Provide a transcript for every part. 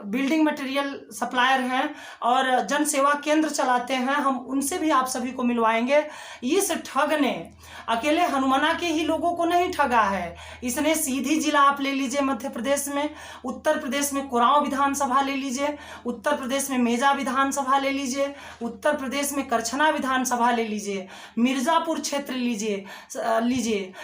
Building material supplier हैं और जन सेवा केंद्र चलाते हैं, हम उनसे भी आप सभी को मिलवाएंगे। इस ठग ने अकेले हनुमाना के ही लोगों को नहीं ठगा है, इसने सीधी जिला आप ले लीजिए मध्य प्रदेश में, उत्तर प्रदेश में कुराऊं विधानसभा ले लीजिए, उत्तर प्रदेश में मेजा विधानसभा ले लीजिए, उत्तर प्रदेश में करछना विधानसभा ले लीजिए, मिर्जापुर क्षेत्र लीजिए।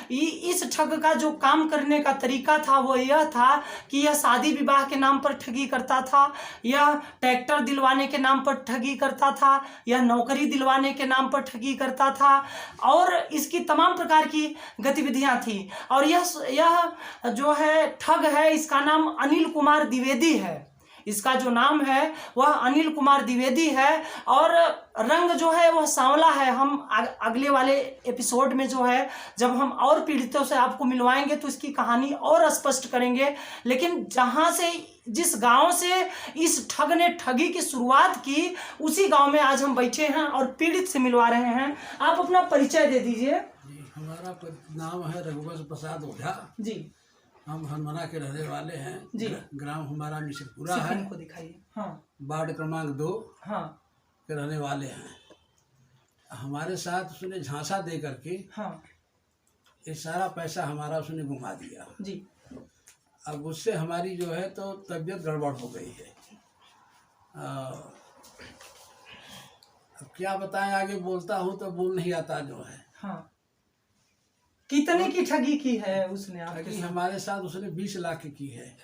इस ठग का जो काम करने का तरीका था वो यह था कि यह शादी विवाह के नाम पर ठगी करता था, यह ट्रैक्टर दिलवाने के नाम पर ठगी करता था, यह नौकरी दिलवाने के नाम पर ठगी करता था और इसकी तमाम प्रकार की गतिविधियां थी। और यह जो है ठग है, इसका नाम अनिल कुमार द्विवेदी है। इसका जो नाम है वह अनिल कुमार द्विवेदी है और रंग जो है वह सांवला है। हम अगले वाले एपिसोड में जो है जब हम और पीड़ितों से आपको मिलवाएंगे तो इसकी कहानी और स्पष्ट करेंगे। लेकिन जहां से जिस गांव से इस ठग ने ठगी की शुरुआत की उसी गांव में आज हम बैठे हैं और पीड़ित से मिलवा रहे हैं। आप अपना परिचय दे दीजिए। हमारा नाम है रघुवंश प्रसाद ओझा जी। हम हनुमाना के रहने वाले हैं जी। ग्राम हमारा मिश्रपुरा है, को दिखाइए। हाँ। वार्ड क्रमांक 2 हाँ। के रहने वाले हैं। हमारे साथ उसने झांसा दे करके हाँ। ये सारा पैसा हमारा उसने घुमा दिया जी। अब उससे हमारी जो है तो तबीयत गड़बड़ हो गई है। अब क्या बताएं, आगे बोलता हूँ तो बोल नहीं आता जो है। हाँ। कितने की ठगी की है उसने आपके साथ? हमारे साथ उसने 20 लाख की है।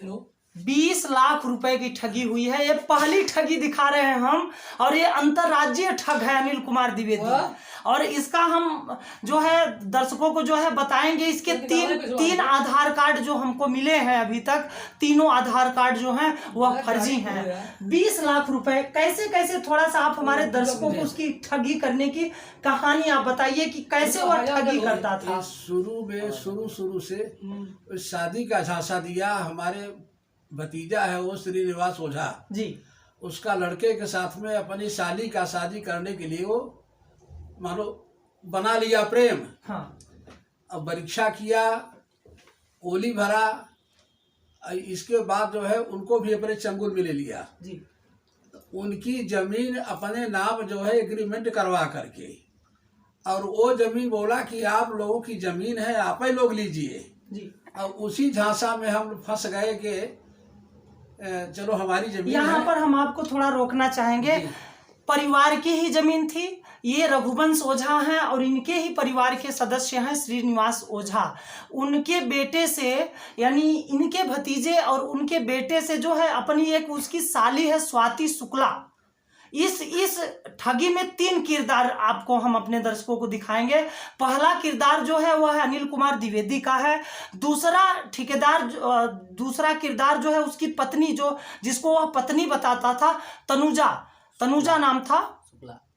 20 लाख रुपए की ठगी हुई है। ये पहली ठगी दिखा रहे हैं हम और ये अंतरराज्यीय ठग है अनिल कुमार द्विवेदी। और इसका हम जो है दर्शकों को जो है बताएंगे। इसके तीन आधार कार्ड जो हमको मिले हैं अभी तक, तीनों आधार कार्ड जो हैं वह फर्जी हैं। 20 लाख रुपए कैसे कैसे, थोड़ा सा आप हमारे दर्शकों को उसकी ठगी करने की कहानी आप बताइए कि कैसे वह ठगी करता था। शुरू से शादी का झांसा दिया। हमारे भतीजा है वो श्रीनिवास ओझा जी, उसका लड़के के साथ में अपनी साली का शादी करने के लिए वो मानो बना लिया प्रेम। हाँ। अब परीक्षा किया, ओली भरा, इसके बाद जो है उनको भी अपने चंगुल में ले लिया जी। उनकी जमीन अपने नाम जो है एग्रीमेंट करवा करके, और वो जमीन बोला कि आप लोगों की जमीन है, आप ही लोग लीजिए जी। अब उसी झांसा में हम फंस गए कि चलो हमारी जमीन। यहाँ पर हम आपको थोड़ा रोकना चाहेंगे। परिवार की ही जमीन थी। ये रघुवंश ओझा हैं और इनके ही परिवार के सदस्य हैं श्रीनिवास ओझा। उनके बेटे से यानी इनके भतीजे और उनके बेटे से जो है अपनी एक उसकी साली है स्वाति शुक्ला। इस ठगी में 3 किरदार आपको हम अपने दर्शकों को दिखाएंगे। पहला किरदार जो है वह है अनिल कुमार द्विवेदी का है। दूसरा किरदार जो है उसकी पत्नी, जो जिसको वह पत्नी बताता था, तनुजा नाम था,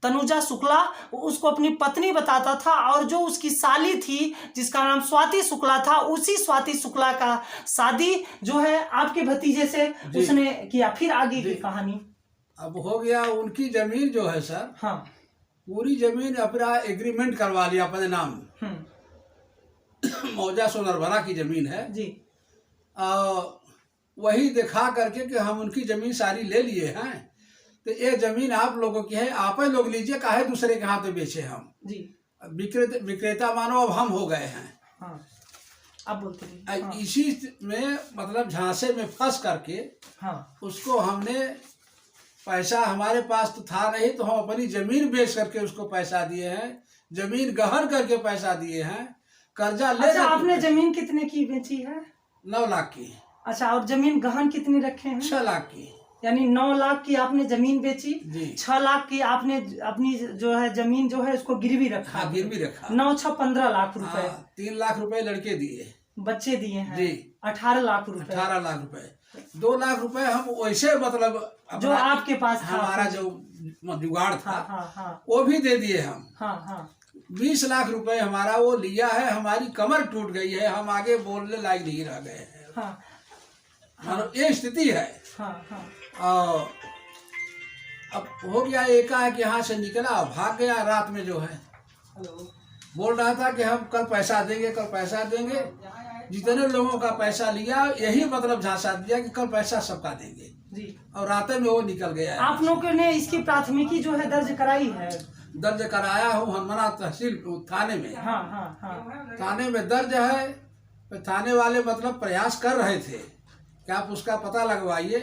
तनुजा शुक्ला, उसको अपनी पत्नी बताता था। और जो उसकी साली थी जिसका नाम स्वाति शुक्ला था, उसी स्वाति शुक्ला का शादी जो है आपके भतीजे से उसने किया। फिर आगे की कहानी अब हो गया। उनकी जमीन जो है सर, हाँ, पूरी जमीन अपना एग्रीमेंट करवा लिया अपने नाम। मौजा सोनरभरा की जमीन है जी। वही दिखा करके कि हम उनकी जमीन सारी ले लिए हैं, तो ये जमीन आप लोगों की है, आप ही लोग लीजिए, काहे दूसरे के हाथ में बेचे हम जी। विक्रेता मानो अब हम हो गए हैं। हाँ। अब बोलते हैं। हाँ। इसी में मतलब झांसे में फंस करके हाँ। उसको हमने पैसा, हमारे पास तो था नहीं तो हम अपनी जमीन बेच करके उसको पैसा दिए हैं, जमीन गहन करके पैसा दिए हैं, कर्जा ले। अच्छा, आपने जमीन कितने की बेची है? 9 लाख की। अच्छा, और जमीन गहन कितनी रखे हैं? 6 लाख की। यानी 9 लाख की आपने जमीन बेची, 6 लाख की आपने अपनी जो है जमीन जो है उसको गिरवी रखा। हाँ, गिरवी रखा। 9 6 15 लाख रुपए। 3 लाख रुपए लड़के दिए, बच्चे दिए हैं जी। 18 लाख रुपए। 18 लाख रुपए। 2 लाख रुपए हम वैसे मतलब जो आपके पास था, हमारा जो जुगाड़ था, हाँ। वो भी दे दिए हम। हाँ। 20 लाख रुपए हमारा वो लिया है। हमारी कमर टूट गई है, हम आगे बोलने लायक नहीं रह गए हैं। हाँ। ये स्थिति है। हाँ। और अब हो गया, एकाएक यहाँ से निकला, भाग गया रात में जो है। बोल रहा था कि हम कल पैसा देंगे, कल पैसा देंगे। जितने लोगों का पैसा लिया यही मतलब झांसा दिया कि कल पैसा सबका देंगे। जी। और रात में वो निकल गया है। आप लोगों ने इसकी प्राथमिकी जो है दर्ज कराई है? दर्ज कराया हूँ हनुमाना तहसील थाने में। हाँ हाँ हाँ। थाने में दर्ज है। तो थाने वाले मतलब प्रयास कर रहे थे कि आप उसका पता लगवाइए।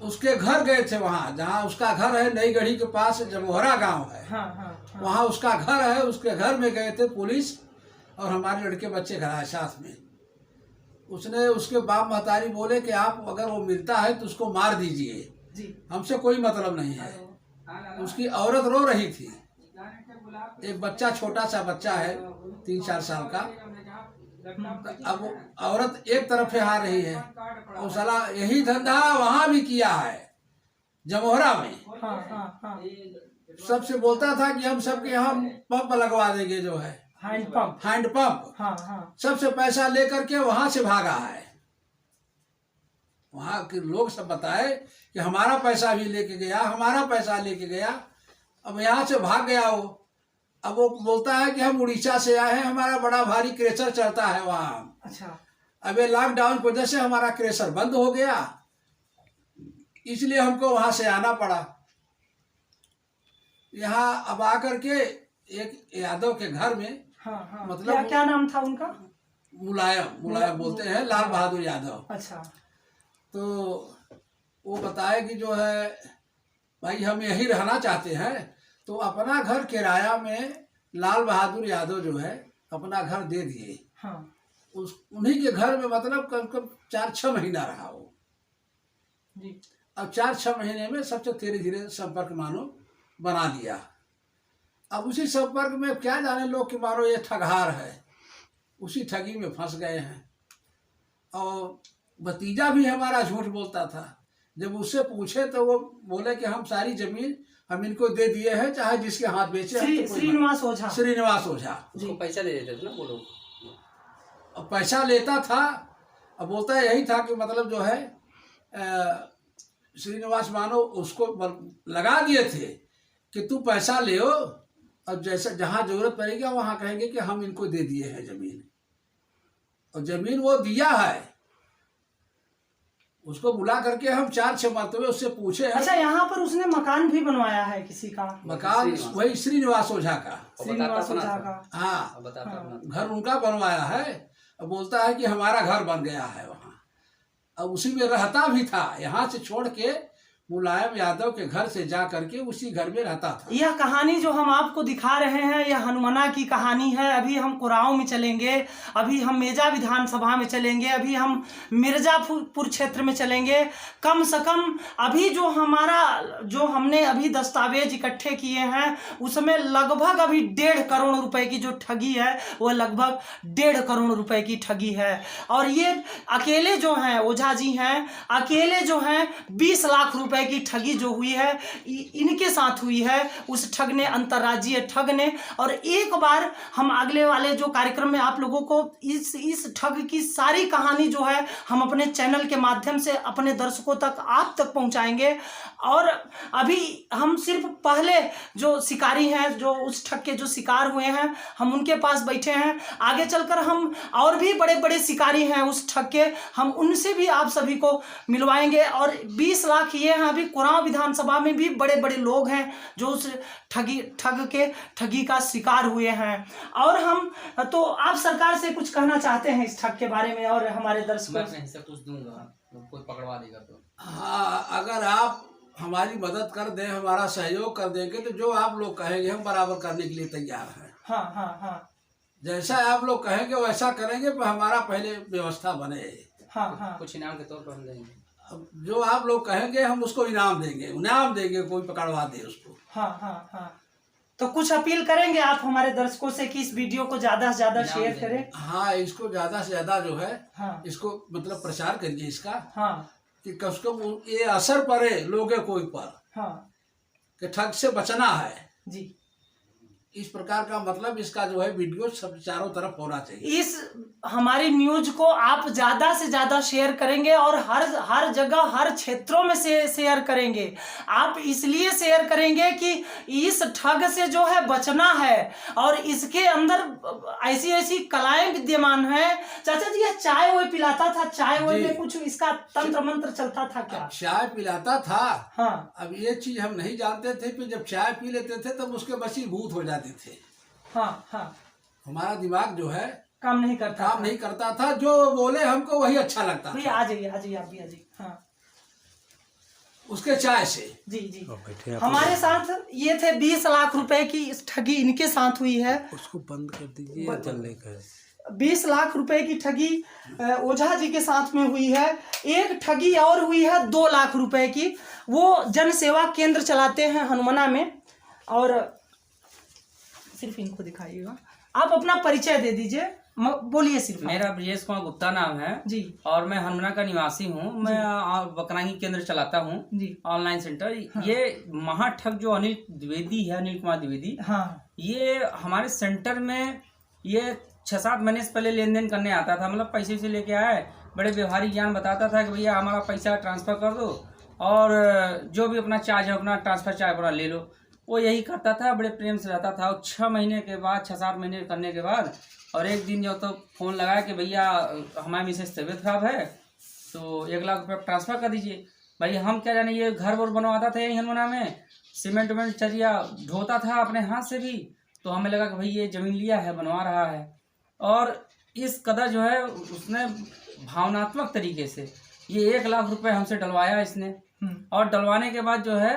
उसके घर गए थे, वहाँ जहाँ उसका घर है नई गढ़ी के पास जमोहरा गांव है। हाँ हाँ हाँ। वहाँ उसका घर है। उसके घर में गए थे पुलिस और हमारे लड़के बच्चे खड़ा है साथ में। उसने उसके बाप महतारी बोले कि आप अगर वो मिलता है तो उसको मार दीजिए जी, हमसे कोई मतलब नहीं है। उसकी औरत रो रही थी। एक बच्चा छोटा सा बच्चा है 3-4 साल का। अब वो औरत एक तरफ से आ रही है और साला यही धंधा वहाँ भी किया है जमोहरा में। हाँ हाँ हाँ। सबसे बोलता था कि हम सबके यहाँ पंप लगवा देंगे, जो है हैंड पंप। Hand pump. हाँ हाँ। सबसे पैसा लेकर के वहां से भागा है। वहां के लोग सब बताए कि हमारा पैसा भी लेके गया, हमारा पैसा लेके गया। अब यहाँ से भाग गया वो। अब वो बोलता है कि हम उड़ीसा से आए हैं, हमारा बड़ा भारी क्रेशर चलता है वहाँ। अच्छा। अब ये लॉकडाउन की वजह से हमारा क्रेशर बंद हो गया, इसलिए हमको वहां से आना पड़ा। यहाँ अब आकर के एक यादव के घर में, हाँ हाँ। मतलब क्या नाम था उनका? मुलायम बोलते हैं, लाल बहादुर यादव। अच्छा। तो वो बताए कि जो है भाई हम यहीं रहना चाहते हैं, तो अपना घर किराया में लाल बहादुर यादव जो है अपना घर दे दिए। हाँ। उन्हीं के घर में मतलब कम कम 4-6 महीना रहा वो जी। अब 4-6 महीने में सबसे धीरे धीरे संपर्क मानो बना लिया। अब उसी संपर्क में क्या जाने लोग कि मानो ये ठगहार है, उसी ठगी में फंस गए हैं। और भतीजा भी हमारा झूठ बोलता था। जब उससे पूछे तो वो बोले कि हम सारी जमीन हम इनको दे दिए हैं, चाहे जिसके हाथ बेचे। श्रीनिवास ओझा। श्रीनिवास ओझा उसको पैसा दे देते थे ना वो लोग। अब पैसा लेता था। अब बोलता है यही था कि मतलब जो है श्रीनिवास मानो उसको लगा दिए थे कि तू पैसा ले, और जैसे जहाँ जरूरत पड़ेगी वहाँ कहेंगे कि हम इनको दे दिए हैं जमीन। और जमीन वो दिया है। उसको बुला करके हम 4-6 मरतबे उससे पूछे हैं। अच्छा, यहाँ पर उसने मकान भी बनवाया है किसी का? मकान वही श्रीनिवास ओझा का। श्रीनिवास ओझा का। हाँ, घर उनका बनवाया है। अब बोलता है कि हमारा घर बन गया है वहाँ। अब उसी में रहता भी था। यहाँ से छोड़ के मुलायम यादव के घर से जा करके उसी घर में रहता था। यह कहानी जो हम आपको दिखा रहे हैं यह हनुमाना की कहानी है। अभी हम कुराओं में चलेंगे, अभी हम मेजा विधानसभा में चलेंगे, अभी हम मिर्जापुर क्षेत्र में चलेंगे। कम से कम अभी जो हमने अभी दस्तावेज इकट्ठे किए हैं उसमें लगभग अभी 1.5 करोड़ रुपए की जो ठगी है वो लगभग 1.5 करोड़ रुपए की ठगी है। और ये अकेले जो हैं ओझा जी हैं, अकेले जो हैं 20 लाख रुपए की ठगी जो हुई है इनके साथ हुई है। उस ठग ने, अंतर्राज्यीय ठग ने। और एक बार हम अगले वाले जो कार्यक्रम में आप लोगों को इस ठग की सारी कहानी जो है हम अपने चैनल के माध्यम से अपने दर्शकों तक, आप तक पहुंचाएंगे। और अभी हम सिर्फ पहले जो शिकारी हैं, जो उस ठग के जो शिकार हुए हैं, हम उनके पास बैठे हैं। आगे चलकर हम और भी बड़े बड़े शिकारी हैं उस ठग के, हम उनसे भी आप सभी को मिलवाएंगे। और 20 लाख ये हैं। अभी कुरान विधानसभा में भी बड़े बड़े लोग हैं जो उस ठगी का शिकार हुए हैं। और हम तो आप सरकार से कुछ कहना चाहते हैं इस ठग के बारे में और हमारे दर्शकों से? मैं कुछ दूंगा, कोई पकड़वा देगा तो। हाँ, अगर आप हमारी मदद कर दें, हमारा सहयोग कर देंगे तो जो आप लोग कहेंगे हम बराबर करने के लिए तैयार हैं। हाँ हाँ हाँ। जैसा आप लोग कहेंगे वैसा करेंगे, पर हमारा पहले व्यवस्था बने। हाँ हाँ। कुछ इनाम के तौर पर हम देंगे। अब जो आप लोग कहेंगे हम उसको इनाम देंगे, कोई पकड़वा दे उसको। हाँ हाँ हाँ। तो कुछ अपील करेंगे आप हमारे दर्शकों से कि इस वीडियो को ज्यादा से ज्यादा शेयर करें? हाँ, इसको ज्यादा से ज्यादा जो है हाँ, इसको मतलब प्रचार करिए इसका। हाँ, कि कम से कम ये असर पड़े लोगों को ऊपर। हाँ कि ठग से बचना है जी। इस प्रकार का मतलब इसका जो है वीडियो सब चारों तरफ होना चाहिए। इस हमारी न्यूज को आप ज्यादा से ज्यादा शेयर करेंगे और हर जगह हर क्षेत्रों में से शेयर करेंगे। आप इसलिए शेयर करेंगे कि इस ठग से जो है बचना है और इसके अंदर ऐसी ऐसी कलाएं विद्यमान हैं। चाचा जी, ये चाय वो पिलाता था, चाय वो में कुछ इसका तंत्र मंत्र चलता था क्या? चाय पिलाता था। हाँ। अब ये चीज हम नहीं जानते थे कि जब चाय पी लेते थे तब उसके वशीभूत हो जाते थे। हाँ हाँ। हमारा दिमाग जो है काम नहीं करता था। जो बोले हमको वही अच्छा लगता था। आ जाइए आप भी आ जाइए। हाँ, उसके चाय से। जी जी। हमारे साथ ये थे 20 लाख रुपए की इस ठगी इनके साथ हुई है। उसको बंद कर दीजिए, चलने का 20 लाख रुपए की ठगी ओझा जी के साथ में हुई है। एक ठगी और हुई है 2 लाख रुपए की। वो जन सेवा केंद्र चलाते हैं हनुमाना में। और सिर्फ इनको दिखाइएगा, आप अपना परिचय दे दीजिए, बोलिए सिर्फ। मेरा ब्रजेश कुमार गुप्ता नाम है जी, और मैं हनुमाना का निवासी हूँ। मैं बकरांगी केंद्र चलाता हूँ जी, ऑनलाइन सेंटर। हाँ। ये महाठग जो अनिल द्विवेदी है, अनिल कुमार द्विवेदी, हाँ, ये हमारे सेंटर में ये 6-7 महीने से पहले लेन देन करने आता था। मतलब पैसे से लेके आए, बड़े व्यवहारिक ज्ञान बताता था कि भैया हमारा पैसा ट्रांसफर कर दो और जो भी अपना चार्ज है अपना ट्रांसफर चार्ज अपना ले लो। वो यही करता था, बड़े प्रेम से रहता था। और 6 महीने के बाद, 6-7 महीने करने के बाद, और एक दिन जो तो फ़ोन लगाया कि भैया हमारी मिसेज तबीयत खराब है तो 1 लाख रुपये ट्रांसफ़र कर दीजिए। भाई हम क्या जाने, ये घर वर बनवाता था यहीं हनुमाना में, सीमेंट वेमेंट चरिया ढोता था अपने हाथ से भी। तो हमें लगा कि भाई ये ज़मीन लिया है, बनवा रहा है। और इस कदर जो है उसने भावनात्मक तरीके से ये 1 लाख रुपये हमसे डलवाया इसने। और डलवाने के बाद जो है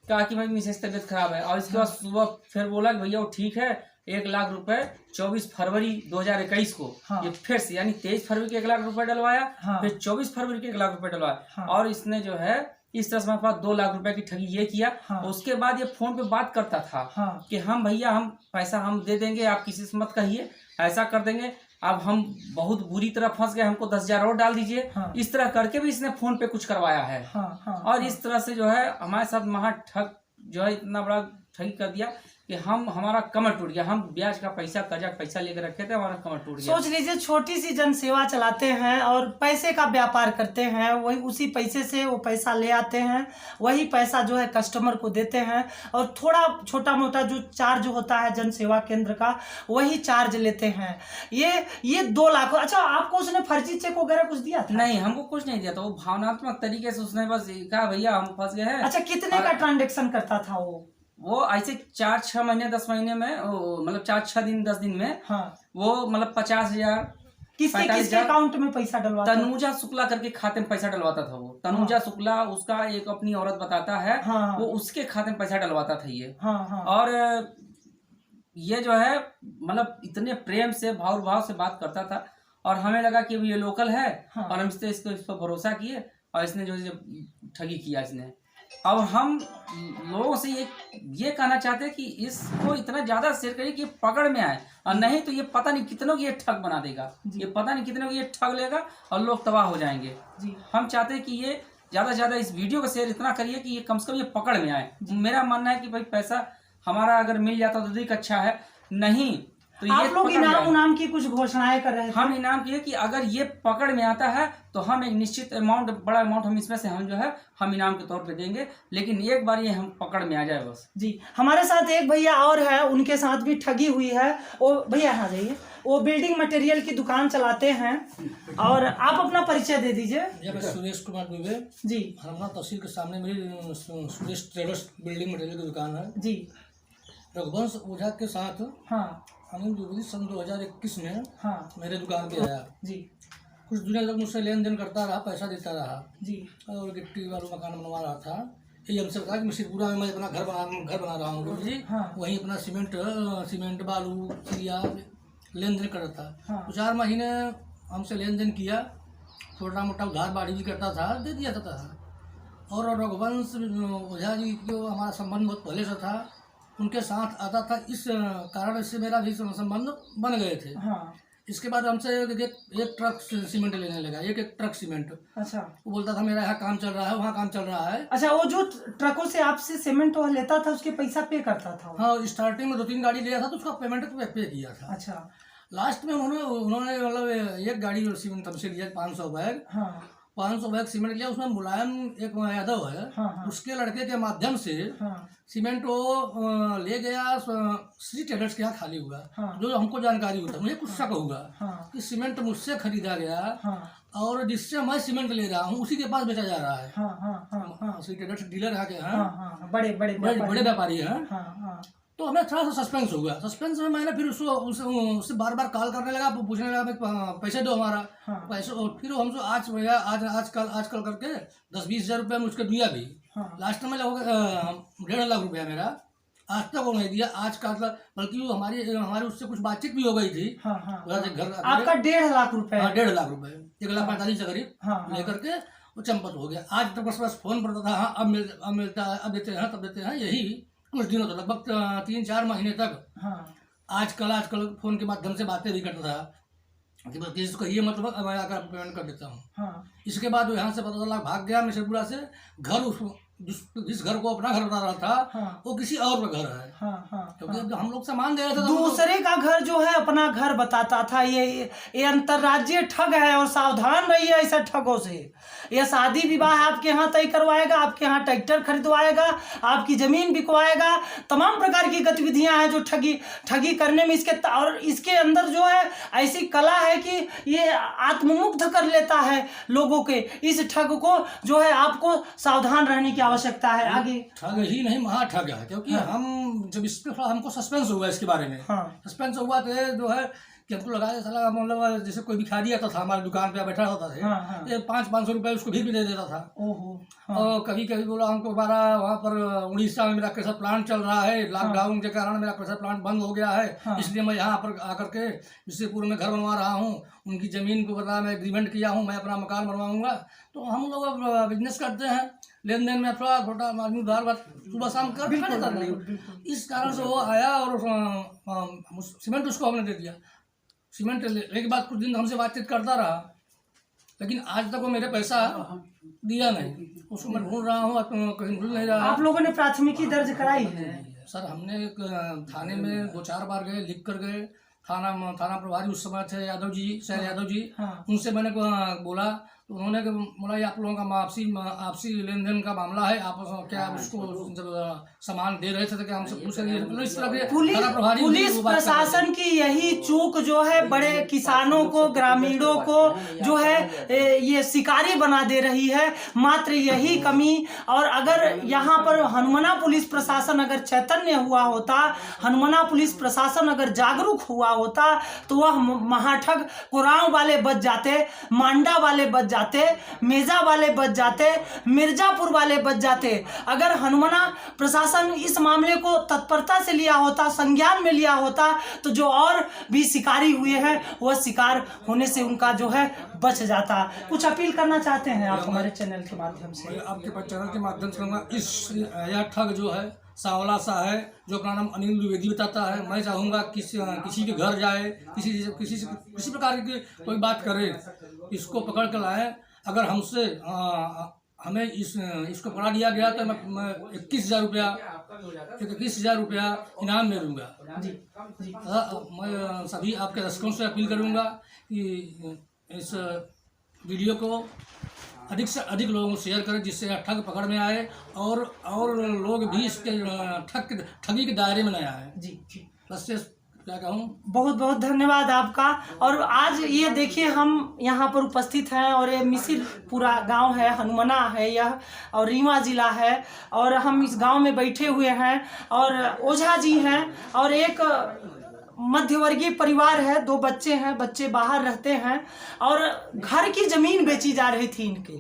कहा कि भाई मिसेज तबीयत खराब है। और इसके बाद सुबह फिर बोला कि भैया वो ठीक है, 1 लाख रुपए 24 फरवरी 2021 को, हाँ, ये फिर से यानी 23 फरवरी के 1 लाख रुपए डलवाया, हाँ, फिर 24 फरवरी के 1 लाख रुपए डलवाया, हाँ, और इसने जो है इस तरह से हमारे पास 2 लाख रुपए की ठगी ये किया। हाँ, उसके बाद ये फोन पे बात करता था, हाँ, कि हम भैया हम पैसा हम दे देंगे, आप किसी से मत कहिए, ऐसा कर देंगे। अब हम बहुत बुरी तरह फंस गए, हमको 10,000 और डाल दीजिए। हाँ, इस तरह करके भी इसने फोन पे कुछ करवाया है। हाँ, हाँ, और इस तरह से जो है हमारे साथ महा ठग जो है इतना बड़ा ठगी कर दिया कि हमारा कमर टूट गया। हम ब्याज का पैसा, कर्जा का पैसा लेकर रखे थे, हमारा कमर टूट गया। सोच लीजिए, छोटी सी जनसेवा चलाते हैं और पैसे का व्यापार करते हैं। वही उसी पैसे से वो पैसा ले आते हैं, वही पैसा जो है कस्टमर को देते हैं और थोड़ा छोटा मोटा जो चार्ज होता है जनसेवा केंद्र का वही चार्ज लेते हैं। ये 2 लाख। अच्छा, आपको उसने फर्जी चेक वगैरह कुछ दिया था? नहीं, हमको कुछ नहीं दिया था। वो भावनात्मक तरीके से उसने बस कहा भैया हम फंस गए हैं। अच्छा, कितने का ट्रांजेक्शन करता था वो ऐसे 4-6 महीने 10 महीने में, मतलब 4-6 दिन 10 दिन में, हाँ, वो मतलब 50,000 किसके अकाउंट में पैसा डलवाता? तनुजा शुक्ला करके खाते में पैसा डलवाता था वो। तनुजा शुक्ला उसका एक अपनी औरत बताता है, हाँ, वो उसके खाते में पैसा डलवाता था ये। हाँ, हाँ, और ये जो है मतलब इतने प्रेम से भाव से बात करता था और हमें लगा कि ये लोकल है। हाँ, और हम इस पर भरोसा किए और इसने जो ठगी किया इसने। अब हम लोगों से ये कहना चाहते हैं कि इसको इतना ज्यादा शेयर करिए कि पकड़ में आए, और नहीं तो ये पता नहीं कितनों की ये ठग बना देगा, ये पता नहीं कितनों की ये ठग लेगा और लोग तबाह हो जाएंगे जी। हम चाहते हैं कि ये ज्यादा से ज्यादा इस वीडियो का शेयर इतना करिए कि ये कम से कम ये पकड़ में आए। मेरा मानना है कि भाई पैसा हमारा अगर मिल जाता तो अधिक अच्छा है, नहीं तो ये आप लोग इनाम की कुछ घोषणाएं कर रहे हैं। हम इनाम किए कि अगर ये पकड़ में आता है तो हम एक निश्चित अमाउंट, बड़ा अमाउंट हम इसमें से हम जो है हम इनाम के तौर पे देंगे, लेकिन एक बार ये हम पकड़ में आ जाए बस जी। हमारे साथ एक भैया और है, उनके साथ भी ठगी हुई है। वो भैया आ जाइए, वो बिल्डिंग मटेरियल की दुकान चलाते हैं और आप अपना परिचय दे दीजिए। मैं सुरेश कुमार दुबे जी, हनुमाना तहसील के सामने मेरी सुरेश ट्रेडर्स बिल्डिंग मटेरियल की दुकान है जी। रघुवंश ओझा के साथ, हाँ, अनिल द्विवेदी सन 2021 में, हाँ, मेरे दुकान पे आया जी। कुछ दिनों तक मुझसे लेन देन करता रहा, पैसा देता रहा जी, और गिट्टी वाला मकान बनवा रहा था। यही हमसे कहा कि मिश्रपुरा में मैं अपना घर बना रहा हूँ जी, हाँ, वहीं अपना सीमेंट बालू चिड़िया लेन देन कर रहा था। हाँ, 4 महीने हमसे लेन देन किया, छोटा मोटा उधार बाड़ी भी करता था, दे दिया था। और रघुवंश ओझा जी जो हमारा संबंध बहुत पहले से था, उनके साथ आता था, इस कारण से मेरा भी संबंध बन गए थे। हाँ, इसके बाद हमसे एक ट्रक सीमेंट लेने लगा, एक ट्रक सीमेंट। अच्छा। वो बोलता था मेरा यहाँ काम चल रहा है, वहाँ काम चल रहा है। अच्छा, वो जो ट्रकों से आपसे सीमेंट वो लेता था उसके पैसा पे करता था? हाँ, स्टार्टिंग में 2-3 गाड़ी लिया था तो उसका पेमेंट पे किया था। अच्छा। लास्ट में उन्होंने मतलब एक गाड़ी सीमेंट हमसे लिया 500 बैग। हाँ। 500 बैग सीमेंट लिया। उसमें मुलायम एक यादव है। हाँ। उसके लड़के के माध्यम से सीमेंट वो ले गया श्री ट्रेडर्स के यहाँ खाली हुआ। हाँ। जो हमको जानकारी होता, मुझे कुछ शक होगा कि सीमेंट मुझसे खरीदा गया और जिससे मैं सीमेंट ले रहा हूँ उसी के पास बेचा जा रहा है। श्री ट्रेडर्स डीलर है के हैं, बड़े व्यापारी हैं। तो हमें थोड़ा सा सस्पेंस हो गया। सस्पेंस में मैंने फिर उससे बार बार कॉल करने लगा, पूछने लगा पैसे दो हमारा। पैसे, और फिर हमसे आज भैया आजकल करके 10-20 हज़ार रुपया मुझको दिया भी। लास्ट में हो गया 1.5 लाख रुपया मेरा। आज तक वो नहीं दिया। आज का बल्कि हमारी उससे कुछ बातचीत भी हो गई थी। घर आपका 1.5 लाख रुपए? 1.5 लाख रुपए, 1,45,000 के करीब लेकर के वो चंपत हो गया। आज तक बस फोन पड़ता था, हाँ अब मिलता है, अब देते हैं, तब देते हैं। यही कुछ दिनों तक, लगभग 3-4 महीने तक आजकल फोन के माध्यम से बातें भी करता था कि बस कहिए, मतलब मैं आकर पेमेंट कर देता हूँ। इसके बाद वो यहाँ से पता चला भाग गया मिर्जापुरा से। घर जिस घर को अपना घर बता रहा था वो किसी और का घर है। क्योंकि हम लोग सामान गए थे, दूसरे का घर जो है अपना घर बताता था। ये अंतर्राज्यीय ठग है और सावधान रहिए ऐसे ठगों से। ये शादी विवाह आपके यहाँ तय करवाएगा, आपके यहाँ ट्रैक्टर खरीदवाएगा, आपकी जमीन बिकवाएगा। तमाम प्रकार की गतिविधियां हैं जो ठगी करने में और इसके अंदर जो है ऐसी कला है कि ये आत्ममुग्ध कर लेता है लोगों के। इस ठग को जो है आपको सावधान रहने की आवश्यकता है। आगे ठग ही नहीं, महा ठग है। क्योंकि हम जब इस पे हमको सस्पेंस हुआ इसके बारे में। सस्पेंस हुआ तो जो है कि हमको लगा साला, मतलब जैसे कोई भिखारी आता था हमारी दुकान पे बैठा होता था, ये 500-500 रुपए उसको भी दे देता था। और कभी कभी बोला हमको हमारा वहाँ पर उड़ीसा में मेरा कैसा प्लांट चल रहा है, लॉकडाउन के कारण मेरा कैसा प्लांट बंद हो गया है, इसलिए मैं यहाँ पर आकर के मिर्जापुर में घर बनवा रहा हूँ। उनकी जमीन को बता मैं एग्रीमेंट किया हूँ, मैं अपना मकान बनवाऊंगा। तो हम लोग बिजनेस करते हैं, लेन देन में थोड़ा छोटा आदमी उधार बात सुबह शाम कर देता नहीं। इस कारण से वो आया और सीमेंट उसको हमने दे दिया। सीमेंट लेने के बाद कुछ दिन हमसे बातचीत करता रहा, लेकिन आज तक वो मेरे पैसा दिया नहीं। उसको मैं ढूंढ रहा हूँ, कहीं मिल नहीं रहा। आप लोगों ने प्राथमिकी दर्ज कराई है? सर हमने थाने में 2-4 बार गए, लिख कर गए। थाना प्रभारी उस समय थे शैल यादव जी। उनसे मैंने बोला तो उन्होंने बोला ये आप लोगों का आपसी लेन देन का मामला है, आप क्या उसको जब सामान दे रहे थे तो क्या हमसे पूछ रही है? इस तरह के पुलिस प्रशासन की यही चूक जो है बड़े किसानों को, ग्रामीणों को जो है ये शिकारी बना दे रही है। मात्र यही कमी। और अगर यहाँ पर हनुमाना पुलिस प्रशासन अगर चैतन्य हुआ होता, हनुमाना पुलिस प्रशासन अगर जागरूक हुआ होता तो वह महाठग कुराव वाले बच जाते, मांडा वाले बच जाते, मेजा वाले बच जाते, मिर्जापुर वाले बच जाते। अगर हनुमाना प्रशासन इस मामले को तत्परता से लिया होता, संज्ञान में लिया होता, तो जो और भी शिकारी हुए हैं वह शिकार होने से उनका जो है बच जाता। कुछ अपील करना चाहते हैं आप हमारे चैनल के माध्यम से? आपके चैनल के माध्यम से कहूँगा, यह ठग जो है सांवला सा है, जो अपना नाम अनिल द्विवेदी बताता है। मैं चाहूँगा किसी के घर जाए, किसी प्रकार की कोई बात करे, इसको पकड़ कर लाए। अगर हमसे हमें इसको पकड़ा दिया गया तो मैं 21,000 रुपया इनाम में दूंगा। मैं सभी आपके दर्शकों से अपील करूँगा कि इस वीडियो को अधिक से अधिक लोगों को शेयर करें, जिससे ठग पकड़ में आए और लोग भी इसके ठगी के दायरे में न आए। जी बस क्या कहूँ। बहुत बहुत धन्यवाद आपका। और आज ये देखिए हम यहाँ पर उपस्थित हैं और ये मिसिरपुरा गांव है, हनुमाना है यह, और रीवा जिला है। और हम इस गांव में बैठे हुए हैं और ओझा जी हैं और एक मध्यवर्गीय परिवार है, 2 बच्चे हैं, बच्चे बाहर रहते हैं और घर की जमीन बेची जा रही थी इनके।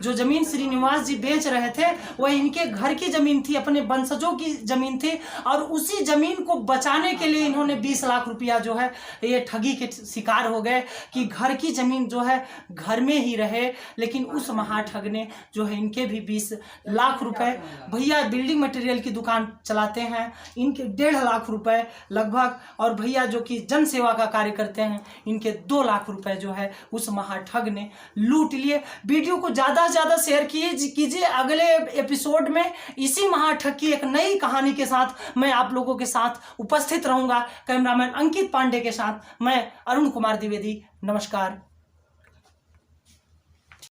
जो जमीन श्रीनिवास जी बेच रहे थे वह इनके घर की जमीन थी, अपने वंशजों की जमीन थी, और उसी जमीन को बचाने के लिए इन्होंने 20 लाख रुपया जो है ये ठगी के शिकार हो गए कि घर की जमीन जो है घर में ही रहे। लेकिन उस महाठग ने जो है इनके भी 20 लाख रुपए, भैया बिल्डिंग मटेरियल की दुकान चलाते हैं, इनके 1.5 लाख रुपए लगभग, और भैया जो कि जन सेवा का कार्य करते हैं इनके 2 लाख रुपए जो है उस महाठग ने लूट लिए। वीडियो को ज़्यादा से ज़्यादा शेयर कीजिए। अगले एपिसोड में इसी महाठग की एक नई कहानी के साथ मैं आप लोगों के साथ उपस्थित रहूंगा। कैमरामैन अंकित पांडे के साथ मैं अरुण कुमार द्विवेदी। नमस्कार।